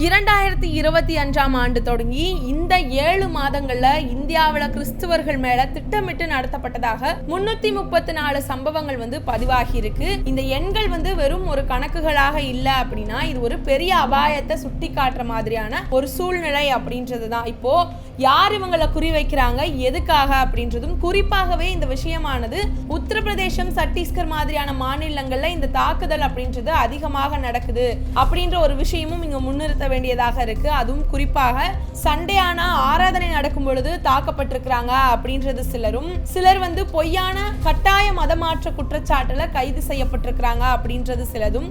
2025ஆம் ஆண்டு தொடங்கி இந்த 7 மாதங்கள்ல இந்தியாவில் கிறிஸ்துவர்கள் மேல திட்டமிட்டு நடத்தப்பட்டதாக 334 சம்பவங்கள் பதிவாகி இருக்கு. இந்த எண்கள் வெறும் ஒரு கணக்குகளாக இல்ல அப்படின்னா இது ஒரு பெரிய அபாயத்தை சுட்டி காட்டுற மாதிரியான ஒரு சூழ்நிலை அப்படின்றதுதான். இப்போ யார் இவங்களை குறிவைக்கிறாங்க, எதுக்காக அப்படின்றதும், குறிப்பாகவே இந்த விஷயமானது உத்தரப்பிரதேசம், சத்தீஸ்கர் மாதிரியான மாநிலங்கள்ல இந்த தாக்குதல் அப்படின்றது அதிகமாக நடக்குது அப்படின்ற ஒரு விஷயமும் இங்க முன்னிறுத்த வேண்டியதாக இருக்கு. அதுவும் குறிப்பாக சண்டே ஆனா ஆராதனை நடக்கும் பொழுது தாக்கப்பட்டிருக்கிறாங்க அப்படின்றது சிலர் பொய்யான கட்டாய மதமாற்ற குற்றச்சாட்டுல கைது செய்யப்பட்டிருக்கிறாங்க அப்படின்றது சிலதும்.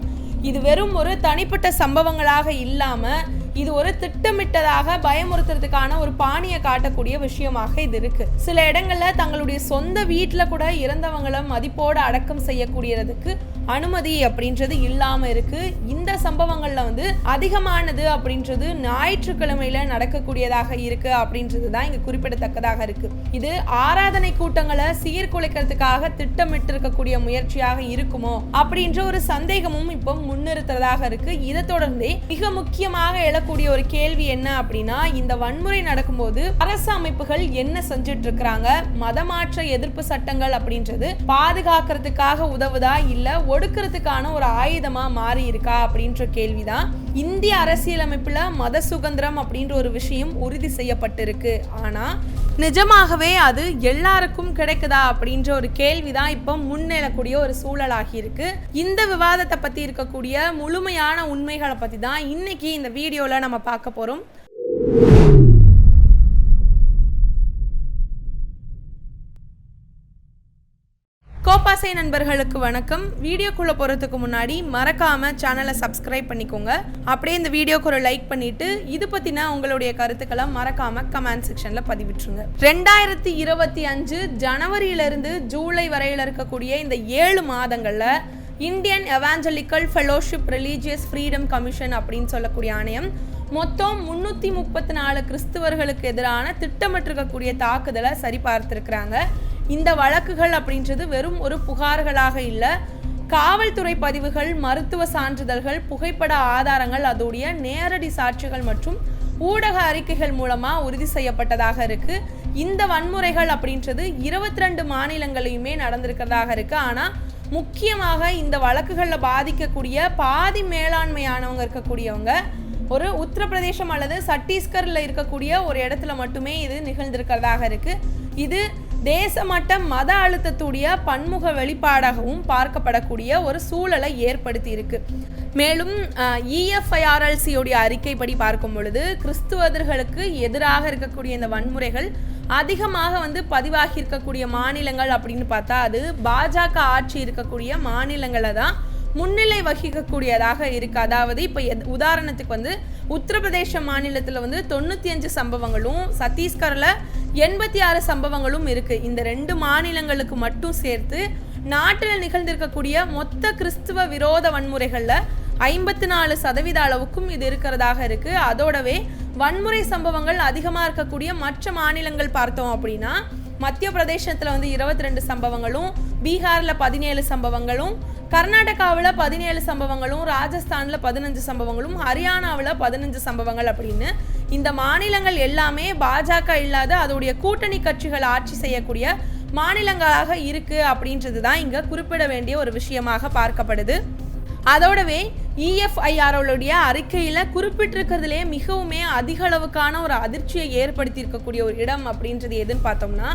இது வெறும் ஒரு தனிப்பட்ட சம்பவங்களாக இல்லாம இது ஒரு திட்டமிட்டதாக பயமுறுத்துறதுக்கான ஒரு பாணியை காட்டக்கூடிய விஷயமாக இது இருக்கு. சில இடங்கள்ல தங்களுடைய சொந்த வீட்டுல கூட இறந்தவங்களை மதிப்போடு அடக்கம் செய்யக்கூடியதுக்கு அனுமதி அப்படின்றது இல்லாம இருக்கு. இந்த சம்பவங்கள்ல அதிகமானது அப்படின்றது ஞாயிற்றுக்கிழமையில நடக்கக்கூடியதாக இருக்கு அப்படின்றது தான் இங்க குறிப்பிடத்தக்கதாக இருக்கு. இது ஆராதனை கூட்டங்களை சீர்குலைக்கிறதுக்காக திட்டமிட்டு இருக்கக்கூடிய முயற்சியாக இருக்குமோ அப்படின்ற ஒரு சந்தேகமும் இப்போ முன்னிறுத்துறதாக இருக்கு. இதை தொடர்ந்தே மிக முக்கியமாக எழக்கூடிய ஒரு கேள்வி என்ன அப்படின்னா, இந்த வன்முறை நடக்கும்போது அரசு அமைப்புகள் என்ன செஞ்சுட்டு இருக்கிறாங்க, மதமாற்ற எதிர்ப்பு சட்டங்கள் அப்படின்றது பாதுகாக்கிறதுக்காக உதவுதா இல்ல ஒடுக்கிறதுக்கான ஒரு ஆயுதமா மாறி இருக்கா அப்படின்ற கேள்விதான். இந்திய அரசியலமைப்புல மத சுதந்திரம் அப்படின்ற ஒரு விஷயம் உறுதி செய்யப்பட்டிருக்கு. ஆனா நிஜமாகவே அது எல்லாருக்கும் கிடைக்குதா அப்படின்ற ஒரு கேள்விதான் இப்போ முன்னெழக்கூடிய ஒரு சூழலாகி இருக்கு. இந்த விவாதத்தை பத்தி இருக்கக்கூடிய முழுமையான உண்மைகளை பத்தி தான் இன்னைக்கு இந்த வீடியோல நம்ம பார்க்க போறோம். கோப்பாசை நண்பர்களுக்கு வணக்கம். வீடியோக்குள்ள போறதுக்கு முன்னாடி மறக்காம சேனலை சப்ஸ்கிரைப் பண்ணிக்கோங்க. அப்படியே இந்த வீடியோக்கு ஒரு லைக் பண்ணிட்டு இது பத்தின உங்களுடைய கருத்துக்களை மறக்காம கமெண்ட் செக்ஷன்ல பதிவிட்டுருங்க. 2025 ஜனவரியிலிருந்து ஜூலை வரையில இருக்கக்கூடிய இந்த 7 மாதங்கள்ல Indian evangelical fellowship religious freedom commission அப்படின்னு சொல்லக்கூடிய ஆணையம் மொத்தம் 334 கிறிஸ்துவர்களுக்கு எதிரான திட்டமிட்டிருக்கக்கூடிய தாக்குதலை சரி பார்த்திருக்கிறாங்க. இந்த வழக்குகள் அப்படின்றது வெறும் ஒரு புகார்களாக இல்லை, காவல்துறை பதிவுகள், மருத்துவ சான்றிதழ்கள், புகைப்பட ஆதாரங்கள், அதோடைய நேரடி சாட்சிகள் மற்றும் ஊடக அறிக்கைகள் மூலமா உறுதி செய்யப்பட்டதாக இருக்கு. இந்த வன்முறைகள் அப்படின்றது 22 மாநிலங்களையுமே நடந்திருக்கிறதாக இருக்கு. ஆனா முக்கியமாக இந்த வழக்குகள்ல பாதிக்கக்கூடிய பாதி மேலாண்மையானவங்க இருக்கக்கூடியவங்க ஒரு உத்தரப்பிரதேசம் அல்லது சத்தீஸ்கர்ல இருக்கக்கூடிய ஒரு இடத்துல மட்டுமே இது நிகழ்ந்திருக்கிறதாக இருக்கு. இது தேசமட்ட மத அழுத்தத்துடைய பன்முக வெளிப்பாடாகவும் பார்க்கப்படக்கூடிய ஒரு சூழலை ஏற்படுத்தி இருக்கு. மேலும் EFIRLCயோடைய அறிக்கைப்படி பார்க்கும் பொழுது கிறிஸ்துவர்களுக்கு எதிராக இருக்கக்கூடிய இந்த வன்முறைகள் அதிகமாக பதிவாகி இருக்கக்கூடிய மாநிலங்கள் அப்படின்னு பார்த்தா அது பாஜக ஆட்சி இருக்கக்கூடிய மாநிலங்களை தான் முன்னிலை வகிக்கக்கூடியதாக இருக்கு. அதாவது இப்போ உதாரணத்துக்கு உத்தரப்பிரதேச மாநிலத்தில் 95 சம்பவங்களும் சத்தீஸ்கர்ல 86 சம்பவங்களும் இருக்கு. இந்த 2 மாநிலங்களுக்கு மட்டும் சேர்த்து நாட்டில் நிகழ்ந்திருக்கக்கூடிய மொத்த கிறிஸ்துவ விரோத வன்முறைகள்ல 54% அளவுக்கும் இது இருக்கிறதாக இருக்கு. அதோடவே வன்முறை சம்பவங்கள் அதிகமாக இருக்கக்கூடிய மற்ற மாநிலங்கள் பார்த்தோம் அப்படின்னா மத்திய பிரதேசத்தில் 22 சம்பவங்களும், பீகாரில் 17 சம்பவங்களும், கர்நாடகாவில் 17 சம்பவங்களும், ராஜஸ்தானில் 15 சம்பவங்களும், ஹரியானாவில் 15 சம்பவங்கள் அப்படின்னு இந்த மாநிலங்கள் எல்லாமே பாஜக இல்லாத அதோடைய கூட்டணி கட்சிகள் ஆட்சி செய்யக்கூடிய மாநிலங்களாக இருக்கு அப்படின்றது தான் இங்க குறிப்பிட வேண்டிய ஒரு விஷயமாக பார்க்கப்படுது. அதோடவே EFIRLCயோடைய அறிக்கையில குறிப்பிட்டிருக்கிறதுலே மிகவுமே அதிக அளவுக்கான ஒரு அதிர்ச்சியை ஏற்படுத்தி இருக்கக்கூடிய ஒரு இடம் அப்படின்றது எதுன்னு பார்த்தோம்னா,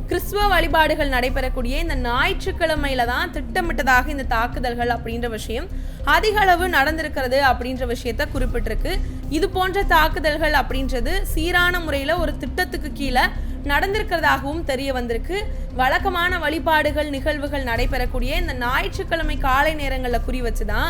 கிறிஸ்துவ வழிபாடுகள் நடைபெறக்கூடிய இந்த ஞாயிற்றுக்கிழமையில தான் திட்டமிட்டதாக இந்த தாக்குதல்கள் அப்படின்ற விஷயம் அதிக அளவு நடந்திருக்கிறது அப்படின்ற விஷயத்த குறிப்பிட்டிருக்கு. இது போன்ற தாக்குதல்கள் அப்படின்றது சீரான முறையில ஒரு திட்டத்துக்கு கீழே நடந்திருக்கிறதாகவும் தெரிய வந்திருக்கு. வழக்கமான வழிபாடுகள் நிகழ்வுகள் நடைபெறக்கூடிய இந்த ஞாயிற்றுக்கிழமை காலை நேரங்களில் குறி வச்சுதான்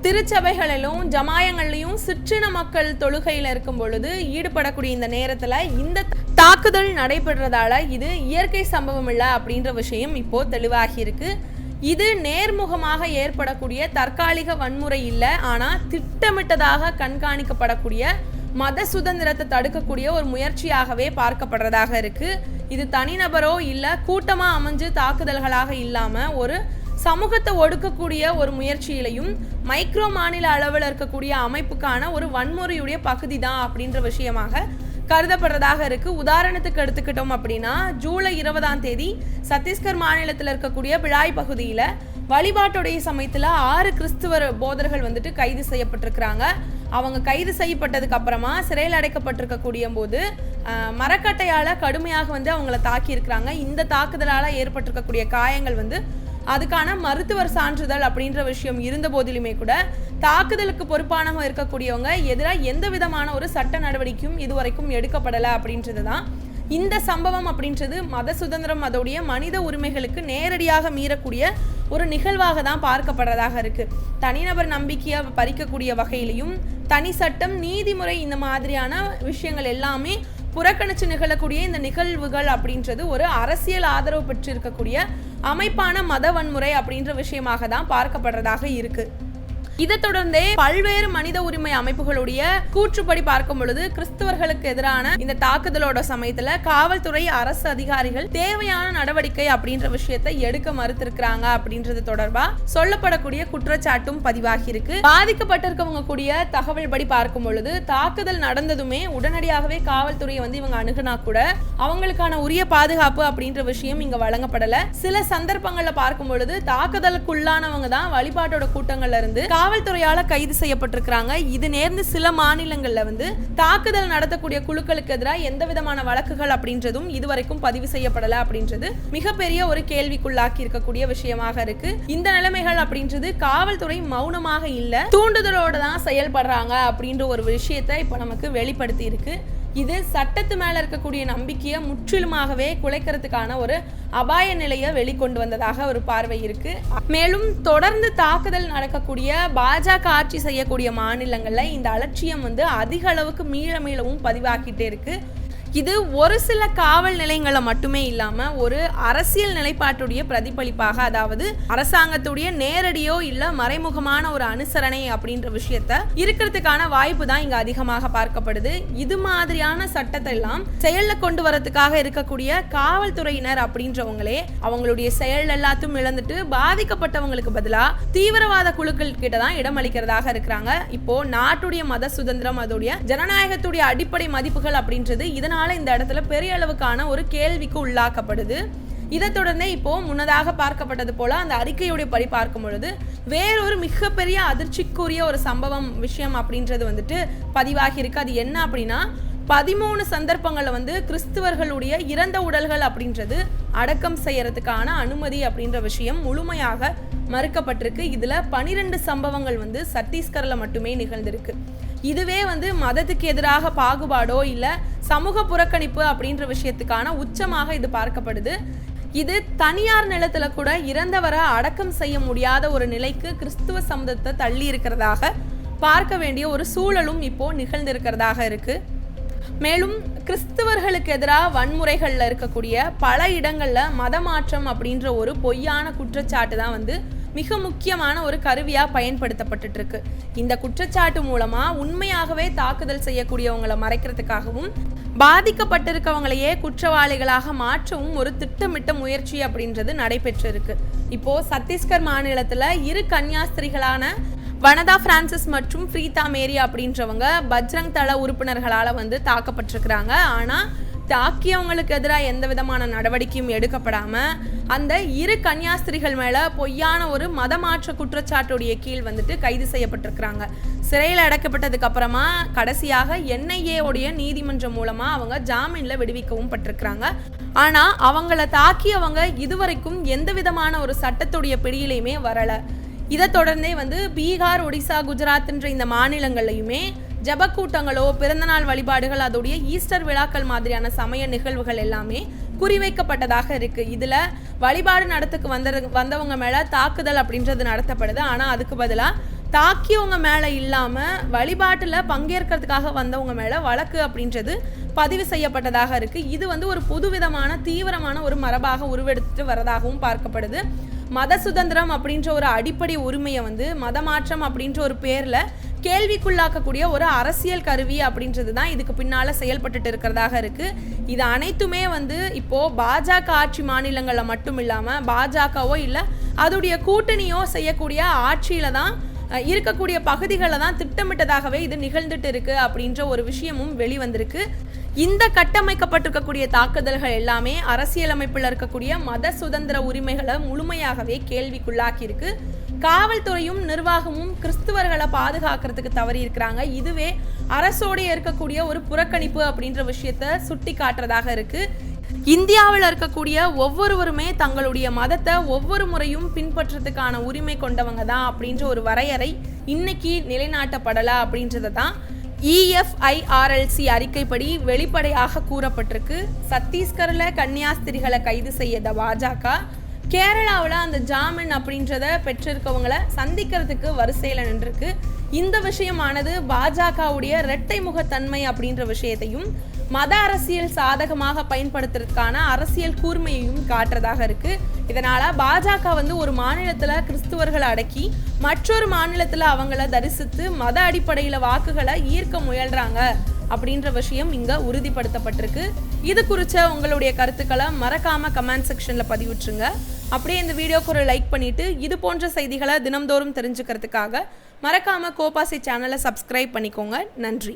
திருச்சபைகளிலும் ஜமாயங்கள்லையும் சிற்றின மக்கள் தொழுகையில் இருக்கும் பொழுது ஈடுபடக்கூடிய இந்த நேரத்துல இந்த தாக்குதல் நடைபெறதால இது இயற்கை சம்பவம் இல்லை அப்படின்ற விஷயம் இப்போ தெளிவாகி இருக்கு. இது நேர்முகமாக ஏற்படக்கூடிய தற்காலிக வன்முறை இல்லை, ஆனா திட்டமிட்டதாக கண்காணிக்கப்படக்கூடிய மத சுதந்திரத்தை தடுக்கக்கூடிய ஒரு முயற்சியாகவே பார்க்கப்படுறதாக இருக்கு. இது தனிநபரோ இல்ல கூட்டமா அமைஞ்சு தாக்குதல்களாக இல்லாம ஒரு சமூகத்தை ஒடுக்கக்கூடிய ஒரு முயற்சியிலையும் மைக்ரோ மாநில அளவில் இருக்கக்கூடிய அமைப்புக்கான ஒரு வன்முறையுடைய பகுதி தான் அப்படின்ற விஷயமாக கருதப்படுறதாக இருக்கு. உதாரணத்துக்கு எடுத்துக்கிட்டோம் அப்படின்னா, ஜூலை 20ஆம் தேதி சத்தீஸ்கர் மாநிலத்தில் இருக்கக்கூடிய பிழாய் பகுதியில் வழிபாட்டுடைய சமயத்தில் 6 கிறிஸ்துவர் போதர்கள் வந்துட்டு கைது செய்யப்பட்டிருக்கிறாங்க. அவங்க கைது செய்யப்பட்டதுக்கு அப்புறமா சிறையில் அடைக்கப்பட்டிருக்கக்கூடிய போது மரக்கட்டையால் கடுமையாக வந்து அவங்கள தாக்கியிருக்கிறாங்க. இந்த தாக்குதலால் ஏற்பட்டிருக்கக்கூடிய காயங்கள் வந்து அதுக்கான மருத்துவர் சான்றிதழ் அப்படின்ற விஷயம் இருந்த போதிலுமே கூட தாக்குதலுக்கு பொறுப்பானவங்க இருக்கக்கூடியவங்க எதிராக எந்த விதமான ஒரு சட்ட நடவடிக்கையும் இதுவரைக்கும் எடுக்கப்படலை அப்படின்றது தான் இந்த சம்பவம் அப்படின்றது. மத சுதந்திரம், அதோடைய மனித உரிமைகளுக்கு நேரடியாக மீறக்கூடிய ஒரு நிகழ்வாக தான் பார்க்கப்படுறதாக இருக்கு. தனிநபர் நம்பிக்கையை பறிக்கக்கூடிய வகையிலையும் தனி சட்டம், நீதிமுறை, இந்த மாதிரியான விஷயங்கள் எல்லாமே புறக்கணிச்சு நிகழக்கூடிய இந்த நிகழ்வுகள் அப்படின்றது ஒரு அரசியல் ஆதரவு பெற்று இருக்கக்கூடிய அமைப்பான மத வன்முறை அப்படின்ற விஷயமாக தான் பார்க்கப்படுறதாக இருக்கு. இதை தொடர்ந்தே பல்வேறு மனித உரிமை அமைப்புகளுடைய கூற்றுப்படி பார்க்கும் பொழுது கிறிஸ்தவர்களுக்கு எதிரான இந்த தாக்குதலோட சமயத்துல காவல்துறை, அரசு அதிகாரிகள் தேவையான நடவடிக்கை அப்படின்ற விஷயத்தை எடுக்க மறுத்திருக்கிறாங்க அப்படின்றது தொடர்பா சொல்லப்படக்கூடிய குற்றச்சாட்டும் பதிவாகி இருக்கு. பாதிக்கப்பட்டிருக்கவங்க கூடிய தகவல் படி பார்க்கும் பொழுது தாக்குதல் நடந்ததுமே உடனடியாகவே காவல்துறையை வந்து இவங்க அணுகுனா கூட அவங்களுக்கான உரிய பாதுகாப்பு அப்படின்ற விஷயம் இங்க வழங்கப்படல. சில சந்தர்ப்பங்கள்ல பார்க்கும் பொழுது தாக்குதலுக்குள்ளானவங்க தான் வழிபாட்டோட கூட்டங்கள்ல இருந்து காவல்துறையால கைது செய்யப்பட்டிருக்கிறாங்க. இது நேர்ந்து சில மாநிலங்கள்ல வந்து தாக்குதல் நடத்தக்கூடிய குழுக்களுக்கு எதிராக எந்த விதமான வழக்குகள் அப்படின்றதும் இதுவரைக்கும் பதிவு செய்யப்படல அப்படின்றது மிகப்பெரிய ஒரு கேள்விக்குள்ளாக்கி இருக்கக்கூடிய விஷயமாக இருக்கு. இந்த நிலைமைகள் அப்படின்றது காவல்துறை மௌனமாக இல்ல, தூண்டுதலோட தான் செயல்படுறாங்க அப்படின்ற ஒரு விஷயத்தை இப்ப நமக்கு வெளிப்படுத்தி இருக்கு. இது சட்டத்து மேல இருக்கக்கூடிய நம்பிக்கையை முற்றிலுமாகவே குலைக்கிறதுக்கான ஒரு அபாய நிலையை வெளிக்கொண்டு வந்ததாக ஒரு பார்வை இருக்கு. மேலும் தொடர்ந்து தாக்குதல் நடக்கக்கூடிய பாஜக ஆட்சி செய்யக்கூடிய மாநிலங்கள்ல இந்த அலட்சியம் வந்து அதிக அளவுக்கு மீளவும் பதிவாக்கிட்டே இருக்கு. இது ஒரு சில காவல் நிலையங்களை மட்டுமே இல்லாம ஒரு அரசியல் நிலைப்பாட்டுடைய பிரதிபலிப்பாக, அதாவது அரசாங்கத்துடைய நேரடியோ இல்ல மறைமுகமான ஒரு அனுசரணை அப்படின்ற விஷயத்த இருக்கிறதுக்கான வாய்ப்பு தான் இங்க அதிகமாக பார்க்கப்படுது. இது மாதிரியான சட்டத்தை எல்லாம் செயல்ல கொண்டு வரதுக்காக இருக்கக்கூடிய காவல்துறையினர் அப்படின்றவங்களே அவங்களுடைய செயல் எல்லாத்தையும் இழந்துட்டு பாதிக்கப்பட்டவங்களுக்கு பதிலா தீவிரவாத குழுக்கள் கிட்ட தான் இடமளிக்கிறதாக இருக்கிறாங்க. இப்போ நாட்டுடைய மத சுதந்திரம், அதோடைய ஜனநாயகத்துடைய அடிப்படை மதிப்புகள் அப்படின்றது இதனால இந்த இடத்துல பெரிய அளவுக்கான ஒரு கேள்விக்கு உள்ளாக்கப்படுது. இதை தொடர்ந்து இப்போ முன்னதாக பார்க்கப்பட்டது போல அந்த அறிக்கையுடைய படி பார்க்கும் பொழுது வேறொரு மிகப்பெரிய அதிர்ச்சிக்குரிய ஒரு விஷயம் அப்படின்றது வந்துட்டு பதிவாகி இருக்கு. அது என்ன அப்படின்னா, 13 சந்தர்ப்பங்கள்ல வந்து கிறிஸ்துவர்களுடைய இறந்த உடல்கள் அப்படின்றது அடக்கம் செய்யறதுக்கான அனுமதி அப்படின்ற விஷயம் முழுமையாக மறுக்கப்பட்டிருக்கு. இதுல 12 சம்பவங்கள் வந்து சத்தீஸ்கர்ல மட்டுமே நிகழ்ந்திருக்கு. இதுவே வந்து மதத்துக்கு எதிராக பாகுபாடோ இல்ல சமூக புறக்கணிப்பு அப்படின்ற விஷயத்துக்கான உச்சமாக இது பார்க்கப்படுது. இது தனியார் நிலத்துல கூட இறந்தவரை அடக்கம் செய்ய முடியாத ஒரு நிலைக்கு கிறிஸ்துவ சமூகத்தை தள்ளி இருக்கிறதாக பார்க்க வேண்டிய ஒரு சூழலும் இப்போ நிகழ்ந்திருக்கிறதாக இருக்கு. மேலும் கிறிஸ்தவர்களுக்கு எதிராக வன்முறைகள்ல இருக்கக்கூடிய பல இடங்கள்ல மதமாற்றம் அப்படின்ற ஒரு பொய்யான குற்றச்சாட்டு தான் வந்து மிக முக்கியமான ஒரு கருவியா பயன்படுத்தப்பட்டு இருக்கு. இந்த குற்றச்சாட்டு மூலமா உண்மையாகவே தாக்குதல் செய்யக்கூடியவங்களை மறைக்கிறதுக்காகவும் பாதிக்கப்பட்டிருக்கவங்களையே குற்றவாளிகளாக மாற்றவும் ஒரு திட்டமிட்ட முயற்சி அப்படின்றது நடைபெற்றிருக்கு. இப்போ சத்தீஸ்கர் மாநிலத்துல 2 கன்னியாஸ்திரிகளான வனதா பிரான்சிஸ் மற்றும் பிரீதா மேரி அப்படின்றவங்க பஜ்ரங் தள உறுப்பினர்களால் வந்து தாக்கப்பட்டிருக்கிறாங்க. ஆனால் தாக்கியவங்களுக்கு எதிராக எந்த விதமான நடவடிக்கையும் எடுக்கப்படாம அந்த 2 கன்னியாஸ்திரிகள் மேல பொய்யான ஒரு மதமாற்ற குற்றச்சாட்டுடைய கீழ் வந்துட்டு கைது செய்யப்பட்டிருக்கிறாங்க. சிறையில் அடைக்கப்பட்டதுக்கு அப்புறமா கடைசியாக NIA உடைய நீதிமன்றம் மூலமா அவங்க ஜாமீன்ல விடுவிக்கவும் பட்டிருக்கிறாங்க. ஆனா அவங்கள தாக்கியவங்க இதுவரைக்கும் எந்த விதமான ஒரு சட்டத்துடைய பிடியிலையுமே வரல. இதை தொடர்ந்தே வந்து பீகார், ஒடிசா, குஜராத்ன்ற இந்த மாநிலங்கள்லையுமே ஜபக்கூட்டங்களோ, பிறந்தநாள் வழிபாடுகள், அதோடைய ஈஸ்டர் விழாக்கள் மாதிரியான சமய நிகழ்வுகள் எல்லாமே குறிவைக்கப்பட்டதாக இருக்கு. இதுல வழிபாடு நடத்துக்கு வந்தவங்க மேல தாக்குதல் அப்படின்றது நடத்தப்படுது. ஆனா அதுக்கு பதிலாக தாக்கியவங்க மேல இல்லாம வழிபாட்டுல பங்கேற்கிறதுக்காக வந்தவங்க மேல வழக்கு அப்படின்றது பதிவு செய்யப்பட்டதாக இருக்கு. இது வந்து ஒரு புதுவிதமான தீவிரமான ஒரு மரபாக உருவெடுத்துட்டு வரதாகவும் பார்க்கப்படுது. மத சுதந்திரம் அப்படின்ற ஒரு அடிப்படை உரிமையை வந்து மதமாற்றம் அப்படின்ற ஒரு பேர்ல கேள்விக்குள்ளாக்கக்கூடிய ஒரு அரசியல் கருவி அப்படின்றது தான் இதுக்கு பின்னால் செயல்பட்டுட்டு இருக்கிறதாக இருக்குது. இது அனைத்துமே இப்போது பாஜக ஆட்சி மாநிலங்களில் மட்டும் இல்லாமல் பாஜகவோ இல்லை அதோடைய கூட்டணியோ செய்யக்கூடிய ஆட்சியில் தான் இருக்கக்கூடிய பகுதிகளில் தான் திட்டமிட்டதாகவே இது நிகழ்ந்துட்டு இருக்கு அப்படின்ற ஒரு விஷயமும் வெளிவந்திருக்கு. இந்த கட்டமைக்கப்பட்டிருக்கக்கூடிய தாக்குதல்கள் எல்லாமே அரசியலமைப்பில் இருக்கக்கூடிய மத சுதந்திர உரிமைகளை முழுமையாகவே கேள்விக்குள்ளாக்கி இருக்கு. காவல்துறையும் நிர்வாகமும் கிறிஸ்துவர்களை பாதுகாக்கிறதுக்கு தவறி இருக்கிறாங்க. இதுவே அரசோடு இருக்கக்கூடிய ஒரு புறக்கணிப்பு அப்படின்ற விஷயத்த சுட்டி காட்டுறதாக இருக்கு. இந்தியாவில் இருக்கக்கூடிய ஒவ்வொருவருமே தங்களுடைய மதத்தை ஒவ்வொரு முறையும் பின்பற்றதுக்கான உரிமை கொண்டவங்க தான் அப்படின்ற ஒரு வரையறை இன்னைக்கு நிலைநாட்டப்படலை அப்படின்றத தான் EFIRLC அறிக்கைப்படி வெளிப்படையாக கூறப்பட்டிருக்கு. சத்தீஸ்கரில் கன்னியாஸ்திரிகளை கைது செய்த பாஜக கேரளாவில் அந்த ஜாமீன் அப்படின்றத பெற்றிருக்கவங்களை சந்திக்கிறதுக்கு வரிசையில் நின்றுருக்கு. இந்த விஷயமானது பாஜகவுடைய இரட்டை முகத்தன்மை அப்படின்ற விஷயத்தையும் மத அரசியல் சாதகமாக பயன்படுத்துறதுக்கான அரசியல் கூர்மையையும் காட்டுறதாக இருக்கு. இதனால பாஜக ஒரு மாநிலத்தில் கிறிஸ்துவர்களை அடக்கி மற்றொரு மாநிலத்தில் அவங்கள தரிசித்து மத அடிப்படையில் வாக்குகளை ஈர்க்க முயல்றாங்க அப்படின்ற விஷயம் இங்கே உறுதிப்படுத்தப்பட்டிருக்கு. இது குறித்த உங்களுடைய கருத்துக்களை மறக்காம கமெண்ட் செக்ஷனில் பதிவிட்டுருங்க. அப்படியே இந்த வீடியோக்கு ஒரு லைக் பண்ணிட்டு இது போன்ற செய்திகளை தினம்தோறும் தெரிஞ்சுக்கிறதுக்காக மறக்காம கோபாசை சேனலை சப்ஸ்கிரைப் பண்ணிக்கோங்க. நன்றி.